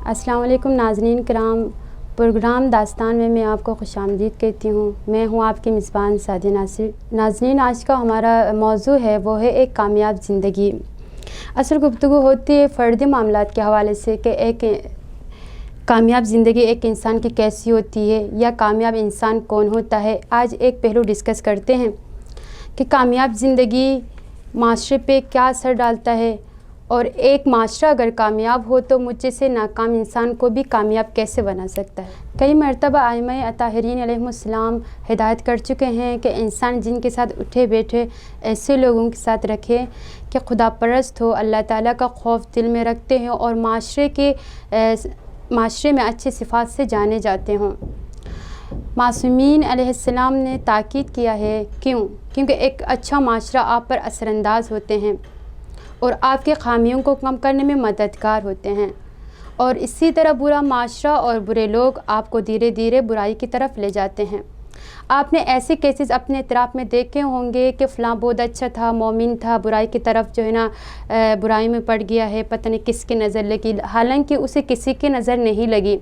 السلام علیکم ناظرین کرام، پروگرام داستان میں آپ کو خوش آمدید کہتی ہوں۔ میں ہوں آپ کی میزبان سعدیہ ناصر۔ ناظرین، آج کا ہمارا موضوع ہے وہ ہے ایک کامیاب زندگی۔ اصل گفتگو ہوتی ہے فردی معاملات کے حوالے سے کہ ایک کامیاب زندگی ایک انسان کی کیسی ہوتی ہے یا کامیاب انسان کون ہوتا ہے۔ آج ایک پہلو ڈسکس کرتے ہیں کہ کامیاب زندگی معاشرے پہ کیا اثر ڈالتا ہے، اور ایک معاشرہ اگر کامیاب ہو تو مجھ جیسے ناکام انسان کو بھی کامیاب کیسے بنا سکتا ہے۔ کئی مرتبہ ائمہ اطاہرین علیہم السلام ہدایت کر چکے ہیں کہ انسان جن کے ساتھ اٹھے بیٹھے ایسے لوگوں کے ساتھ رکھے کہ خدا پرست ہو، اللہ تعالیٰ کا خوف دل میں رکھتے ہیں اور معاشرے میں اچھی صفات سے جانے جاتے ہوں۔ معصومین علیہ السلام نے تاکید کیا ہے کیونکہ ایک اچھا معاشرہ آپ پر اثر انداز ہوتے ہیں اور آپ کے خامیوں کو کم کرنے میں مددگار ہوتے ہیں، اور اسی طرح برا معاشرہ اور برے لوگ آپ کو دھیرے دھیرے برائی کی طرف لے جاتے ہیں۔ آپ نے ایسے کیسز اپنے اطراف میں دیکھے ہوں گے کہ فلاں بہت اچھا تھا، مومن تھا، برائی کی طرف جو ہے نا برائی میں پڑ گیا ہے، پتہ نہیں کس کی نظر لگی، حالانکہ اسے کسی کی نظر نہیں لگی،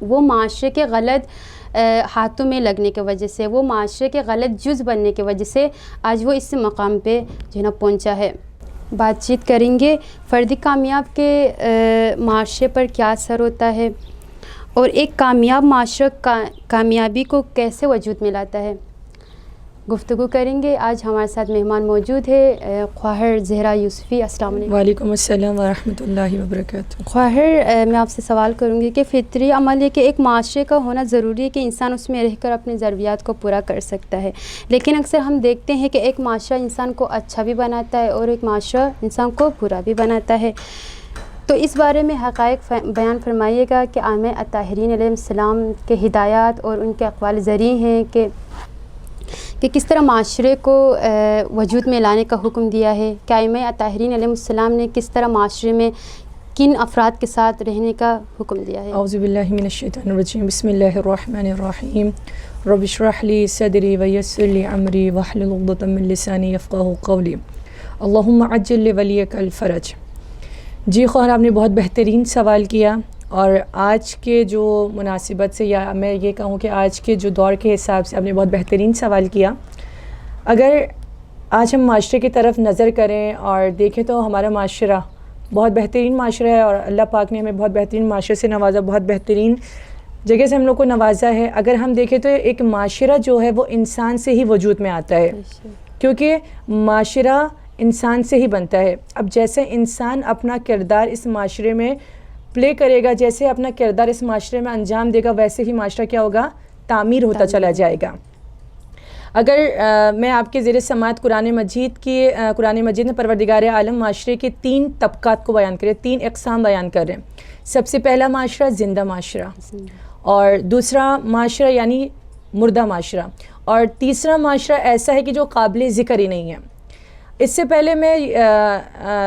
وہ معاشرے کے غلط ہاتھوں میں لگنے کی وجہ سے، وہ معاشرے کے غلط جز بننے کی وجہ سے آج وہ اس مقام پہ جو ہے نا پہنچا ہے۔ بات چیت کریں گے فردی کامیاب کے معاشرے پر کیا اثر ہوتا ہے اور ایک کامیاب معاشرہ کامیابی کو کیسے وجود میں لاتا ہے۔ گفتگو کریں گے۔ آج ہمارے ساتھ مہمان موجود ہے خواہر زہرا یوسفی۔ السلام علیکم۔ وعلیکم السلام ورحمۃ اللہ وبرکاتہ۔ خواہر، میں آپ سے سوال کروں گی کہ فطری عمل ہے کہ ایک معاشرے کا ہونا ضروری ہے کہ انسان اس میں رہ کر اپنی ضروریات کو پورا کر سکتا ہے، لیکن اکثر ہم دیکھتے ہیں کہ ایک معاشرہ انسان کو اچھا بھی بناتا ہے اور ایک معاشرہ انسان کو برا بھی بناتا ہے، تو اس بارے میں حقائق بیان فرمائیے گا کہ ائمہ اطاہرین علیہ السلام کے ہدایات اور ان کے اقوال ذریع ہیں کہ کس طرح معاشرے کو وجود میں لانے کا حکم دیا ہے، کہ ائمہ اطاہرین علیہ السلام نے کس طرح معاشرے میں کن افراد کے ساتھ رہنے کا حکم دیا ہے۔ اعوذ باللہ من الشیطان الرجیم، بسم اللہ الرحمن الرحیم، رب اشرح لی صدری ویسر لی امری واحلل عقدۃ من لسانی یفقہوا قولی، اللہم عجل لولیک الفرج۔ جی خواہر، آپ نے بہت بہترین سوال کیا، اور آج کے جو مناسبت سے، یا میں یہ کہوں کہ آج کے جو دور کے حساب سے آپ نے بہت بہترین سوال کیا۔ اگر آج ہم معاشرے کی طرف نظر کریں اور دیکھیں تو ہمارا معاشرہ بہت بہترین معاشرہ ہے، اور اللہ پاک نے ہمیں بہت بہترین معاشرے سے نوازا، بہت بہترین جگہ سے ہم لوگ کو نوازا ہے۔ اگر ہم دیکھیں تو ایک معاشرہ جو ہے وہ انسان سے ہی وجود میں آتا ہے، کیونکہ معاشرہ انسان سے ہی بنتا ہے۔ اب جیسے انسان اپنا کردار اس معاشرے میں پلے کرے گا، جیسے اپنا کردار اس معاشرے میں انجام دے گا، ویسے ہی معاشرہ کیا ہوگا؟ تعمیر ہوتا چلا جائے گا۔ اگر میں آپ کے زیر سماعت قرآن مجید نے پروردگار عالم معاشرے کے 3 طبقات کو بیان کرے، 3 اقسام بیان کر رہے ہیں۔ سب سے پہلا معاشرہ زندہ معاشرہ، اور دوسرا معاشرہ یعنی مردہ معاشرہ، اور تیسرا معاشرہ ایسا ہے کہ جو قابل ذکر ہی نہیں ہے۔ اس سے پہلے میں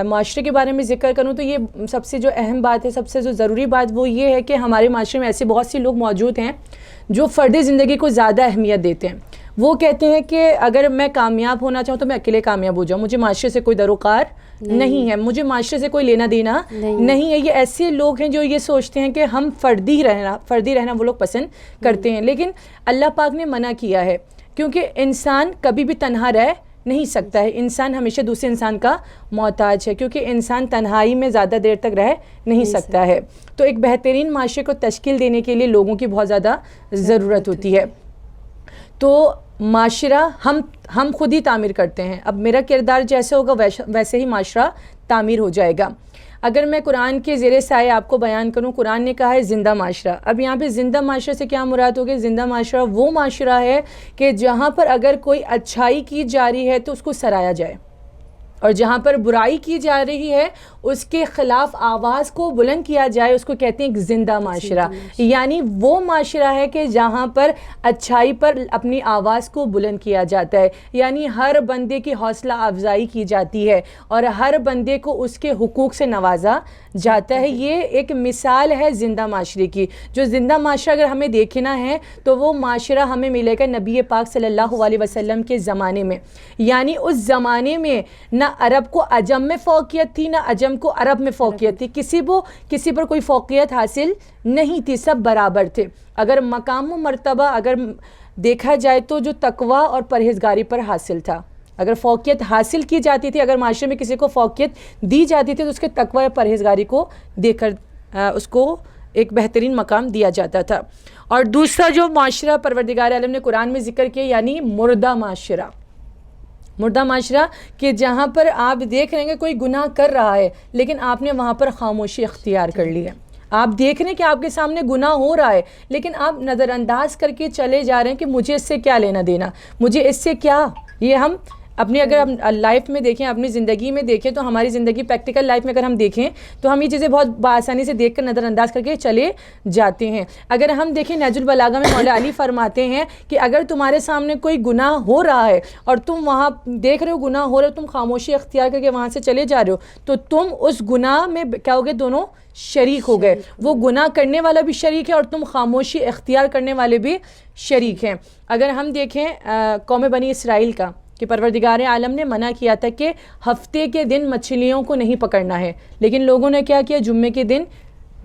معاشرے کے بارے میں ذکر کروں تو یہ سب سے جو اہم بات ہے، سب سے جو ضروری بات وہ یہ ہے کہ ہمارے معاشرے میں ایسے بہت سے لوگ موجود ہیں جو فردی زندگی کو زیادہ اہمیت دیتے ہیں۔ وہ کہتے ہیں کہ اگر میں کامیاب ہونا چاہوں تو میں اکیلے کامیاب ہو جاؤں، مجھے معاشرے سے کوئی دروکار نہیں ہے، مجھے معاشرے سے کوئی لینا دینا نہیں ہے۔ یہ ایسے لوگ ہیں جو یہ سوچتے ہیں کہ ہم فردی رہنا وہ لوگ پسند کرتے ہیں، لیکن اللہ پاک نے منع کیا ہے، کیونکہ انسان کبھی بھی تنہا رہ نہیں سکتا ہے، انسان ہمیشہ دوسرے انسان کا محتاج ہے، کیونکہ انسان تنہائی میں زیادہ دیر تک رہ نہیں سکتا ہے۔ تو ایک بہترین معاشرے کو تشکیل دینے کے لیے لوگوں کی بہت زیادہ ضرورت ہوتی ہے۔ تو معاشرہ ہم خود ہی تعمیر کرتے ہیں۔ اب میرا کردار جیسے ہوگا ویسے ہی معاشرہ تعمیر ہو جائے گا۔ اگر میں قرآن کے زیر سائے آپ کو بیان کروں، قرآن نے کہا ہے زندہ معاشرہ۔ اب یہاں پہ زندہ معاشرے سے کیا مراد ہوگی؟ زندہ معاشرہ وہ معاشرہ ہے کہ جہاں پر اگر کوئی اچھائی کی جا رہی ہے تو اس کو سرایا جائے، اور جہاں پر برائی کی جا رہی ہے اس کے خلاف آواز کو بلند کیا جائے، اس کو کہتے ہیں ایک زندہ معاشرہ۔ یعنی وہ معاشرہ ہے کہ جہاں پر اچھائی پر اپنی آواز کو بلند کیا جاتا ہے، یعنی ہر بندے کی حوصلہ افزائی کی جاتی ہے اور ہر بندے کو اس کے حقوق سے نوازا جاتا ہے۔ یہ ایک مثال ہے زندہ معاشرے کی۔ جو زندہ معاشرہ اگر ہمیں دیکھنا ہے تو وہ معاشرہ ہمیں ملے گا نبی پاک صلی اللہ علیہ وسلم کے زمانے میں، یعنی اس زمانے میں نہ عرب کو عجم میں فوقیت تھی نہ عجم کو عرب میں فوقیت تھی، کسی پر کوئی فوقیت حاصل نہیں تھی، سب برابر تھے۔ اگر مقام و مرتبہ اگر دیکھا جائے تو جو تقوی اور پرہیزگاری پر حاصل تھا، اگر فوقیت حاصل کی جاتی تھی، اگر معاشرے میں کسی کو فوقیت دی جاتی تھی تو اس کے تقوی اور پرہیزگاری کو دیکھ کر اس کو ایک بہترین مقام دیا جاتا تھا۔ اور دوسرا جو معاشرہ پروردگار عالم نے قرآن میں ذکر کیا، یعنی مردہ معاشرہ، مردہ معاشرہ کہ جہاں پر آپ دیکھ رہے ہیں کہ کوئی گناہ کر رہا ہے لیکن آپ نے وہاں پر خاموشی اختیار کر لی ہے، آپ دیکھ رہے ہیں کہ آپ کے سامنے گناہ ہو رہا ہے لیکن آپ نظر انداز کر کے چلے جا رہے ہیں کہ مجھے اس سے کیا لینا دینا، مجھے اس سے کیا۔ یہ ہم اپنی اگر ہم لائف میں دیکھیں، اپنی زندگی میں دیکھیں تو ہماری زندگی پریکٹیکل لائف میں اگر ہم دیکھیں تو ہم یہ چیزیں بہت بآسانی سے دیکھ کر نظر انداز کر کے چلے جاتے ہیں۔ اگر ہم دیکھیں نہج البلاغہ میں مولا علی فرماتے ہیں کہ اگر تمہارے سامنے کوئی گناہ ہو رہا ہے اور تم وہاں دیکھ رہے ہو گناہ ہو رہا ہے، تم خاموشی اختیار کر کے وہاں سے چلے جا رہے ہو تو تم اس گناہ میں کیا ہو گئے؟ دونوں شریک ہو گئے، وہ گناہ کرنے والا بھی شریک ہے اور تم خاموشی اختیار کرنے والے بھی شریک ہیں۔ اگر ہم دیکھیں قوم بنی اسرائیل کا کہ پروردگار عالم نے منع کیا تھا کہ ہفتے کے دن مچھلیوں کو نہیں پکڑنا ہے، لیکن لوگوں نے کیا کیا؟ جمعے کے دن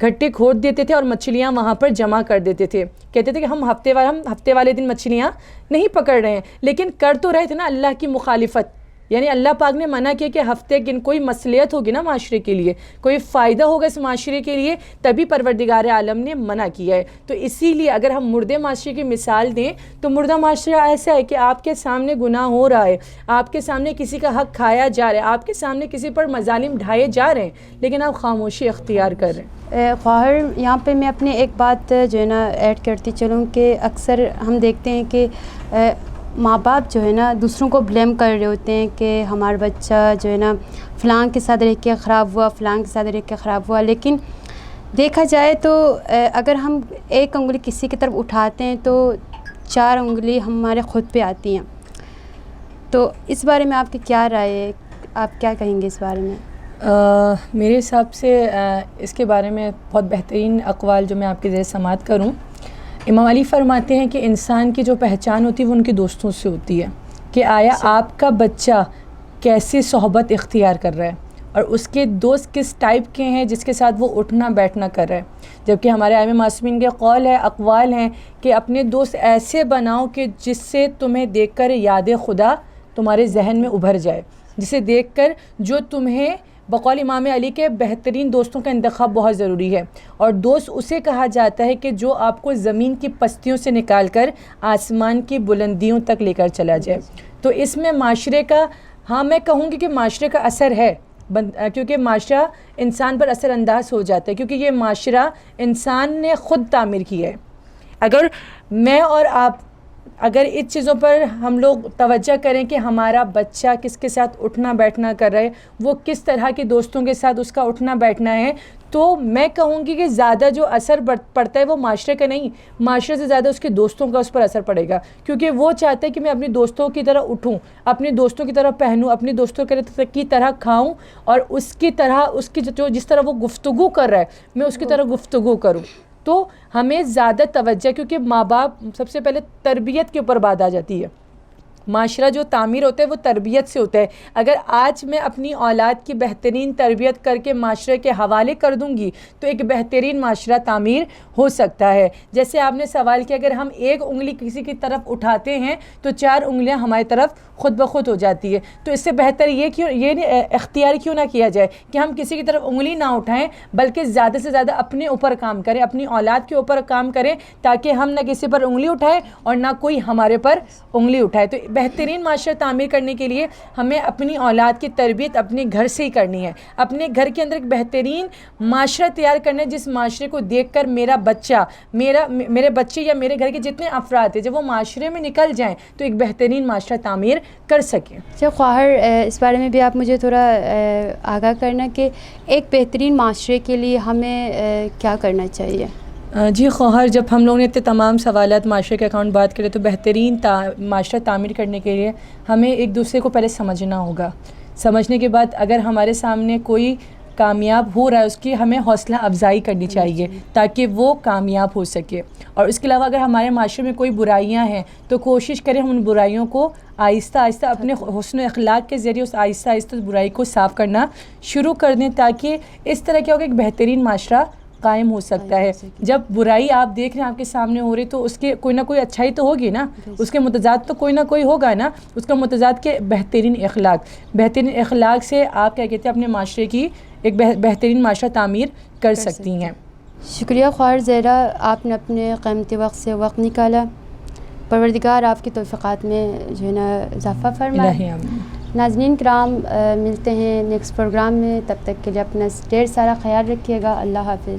گھٹے کھود دیتے تھے اور مچھلیاں وہاں پر جمع کر دیتے تھے، کہتے تھے کہ ہم ہفتے والے دن مچھلیاں نہیں پکڑ رہے ہیں، لیکن کر تو رہے تھے نا اللہ کی مخالفت۔ یعنی اللہ پاک نے منع کیا کہ ہفتے کے کوئی مصلحت ہوگی نا معاشرے کے لیے، کوئی فائدہ ہوگا اس معاشرے کے لیے، تبھی پروردگار عالم نے منع کیا ہے۔ تو اسی لیے اگر ہم مردے معاشرے کی مثال دیں تو مردہ معاشرہ ایسا ہے کہ آپ کے سامنے گناہ ہو رہا ہے، آپ کے سامنے کسی کا حق کھایا جا رہا ہے، آپ کے سامنے کسی پر مظالم ڈھائے جا رہے ہیں لیکن آپ خاموشی اختیار کر رہے ہیں۔ خواہر یہاں پہ میں اپنے ایک بات جو ہے نا ایڈ کرتی چلوں کہ اکثر ہم دیکھتے ہیں کہ ماں باپ جو ہے نا دوسروں کو بلیم کر رہے ہوتے ہیں کہ ہمارا بچہ جو ہے نا فلاں کے ساتھ رہ کے خراب ہوا، فلاں کے ساتھ رہ کے خراب ہوا، لیکن دیکھا جائے تو اگر ہم ایک انگلی کسی کی طرف اٹھاتے ہیں تو 4 انگلی ہمارے خود پہ آتی ہیں۔ تو اس بارے میں آپ کی کیا رائے ہے؟ آپ کیا کہیں گے اس بارے میں؟ میرے حساب سے اس کے بارے میں بہت بہترین اقوال جو میں آپ کے ذریعے سماعت کروں، امام علی فرماتے ہیں کہ انسان کی جو پہچان ہوتی ہے وہ ان کے دوستوں سے ہوتی ہے، کہ آیا آپ کا بچہ کیسے صحبت اختیار کر رہا ہے اور اس کے دوست کس ٹائپ کے ہیں جس کے ساتھ وہ اٹھنا بیٹھنا کر رہا ہے۔ جبکہ ہمارے ائمہ معصومین کے قول ہے، اقوال ہیں کہ اپنے دوست ایسے بناؤ کہ جس سے تمہیں دیکھ کر یاد خدا تمہارے ذہن میں ابھر جائے، جسے دیکھ کر جو تمہیں، بقول امام علی کے بہترین دوستوں کا انتخاب بہت ضروری ہے، اور دوست اسے کہا جاتا ہے کہ جو آپ کو زمین کی پستیوں سے نکال کر آسمان کی بلندیوں تک لے کر چلا جائے۔ تو اس میں معاشرے کا، ہاں میں کہوں گی کہ معاشرے کا اثر ہے، کیونکہ معاشرہ انسان پر اثر انداز ہو جاتا ہے، کیونکہ یہ معاشرہ انسان نے خود تعمیر کیا ہے۔ اگر میں اور آپ اگر اس چیزوں پر ہم لوگ توجہ کریں کہ ہمارا بچہ کس کے ساتھ اٹھنا بیٹھنا کر رہا ہے، وہ کس طرح کے دوستوں کے ساتھ اس کا اٹھنا بیٹھنا ہے، تو میں کہوں گی کہ زیادہ جو اثر پڑتا ہے وہ معاشرے کا نہیں، معاشرے سے زیادہ اس کے دوستوں کا اس پر اثر پڑے گا، کیونکہ وہ چاہتا ہے کہ میں اپنے دوستوں کی طرح اٹھوں، اپنے دوستوں کی طرح پہنوں، اپنے دوستوں کی طرح کھاؤں، اور اس کی طرح، اس کی جو جس طرح وہ گفتگو کر رہا ہے میں اس کی طرح گفتگو کروں۔ تو ہمیں زیادہ توجہ، کیونکہ ماں باپ سب سے پہلے تربیت کے اوپر بات آ جاتی ہے، معاشرہ جو تعمیر ہوتا ہے وہ تربیت سے ہوتا ہے۔ اگر آج میں اپنی اولاد کی بہترین تربیت کر کے معاشرے کے حوالے کر دوں گی تو ایک بہترین معاشرہ تعمیر ہو سکتا ہے۔ جیسے آپ نے سوال کیا، اگر ہم ایک انگلی کسی کی طرف اٹھاتے ہیں تو 4 انگلیاں ہماری طرف خود بخود ہو جاتی ہے، تو اس سے بہتر یہ اختیار کیوں نہ کیا جائے کہ ہم کسی کی طرف انگلی نہ اٹھائیں، بلکہ زیادہ سے زیادہ اپنے اوپر کام کریں، اپنی اولاد کے اوپر کام کریں، تاکہ ہم نہ کسی پر انگلی اٹھائیں اور نہ کوئی ہمارے پر انگلی اٹھائے۔ تو بہترین معاشرہ تعمیر کرنے کے لیے ہمیں اپنی اولاد کی تربیت اپنے گھر سے ہی کرنی ہے، اپنے گھر کے اندر ایک بہترین معاشرہ تیار کرنا ہے، جس معاشرے کو دیکھ کر میرا بچہ، میرے بچے یا میرے گھر کے جتنے افراد ہیں، جب وہ معاشرے میں نکل جائیں تو ایک بہترین معاشرہ تعمیر کر سکیں۔ اچھا خواہر، اس بارے میں بھی آپ مجھے تھوڑا آگاہ کرنا کہ ایک بہترین معاشرے کے لیے ہمیں کیا کرنا چاہیے؟ جی خواہر، جب ہم لوگوں نے اتنے تمام سوالات معاشرے کے اکاؤنٹ بات کرے تو بہترین معاشرہ تعمیر کرنے کے لیے ہمیں ایک دوسرے کو پہلے سمجھنا ہوگا۔ سمجھنے کے بعد اگر ہمارے سامنے کوئی کامیاب ہو رہا ہے اس کی ہمیں حوصلہ افزائی کرنی چاہیے تاکہ وہ کامیاب ہو سکے. اور اس کے علاوہ اگر ہمارے معاشرے میں کوئی برائیاں ہیں تو کوشش کریں ہم ان برائیوں کو آہستہ آہستہ اپنے حسن اخلاق کے ذریعے اس آہستہ آہستہ اس برائی کو صاف کرنا شروع کر دیں, تاکہ اس طرح کیا ہوگا ایک بہترین معاشرہ قائم ہو سکتا ہے. جب برائی آپ دیکھ رہے ہیں آپ کے سامنے ہو رہی تو اس کے کوئی نہ کوئی اچھائی تو ہوگی نا, اس کے متضاد تو کوئی نہ کوئی ہوگا نا. اس کا متضاد کے بہترین اخلاق سے آپ کیا کہتے ہیں اپنے معاشرے کی ایک بہترین معاشرہ تعمیر کر سکتی ہیں. شکریہ خواہر زہرا, آپ نے اپنے قیمتی وقت سے وقت نکالا. پروردگار آپ کی توفیقات میں جو ہے نا اضافہ فرمائے. ناظرین کرام, ملتے ہیں نیکسٹ پروگرام میں, تب تک کے لیے اپنا ڈھیر سارا خیال رکھیے گا. اللہ حافظ.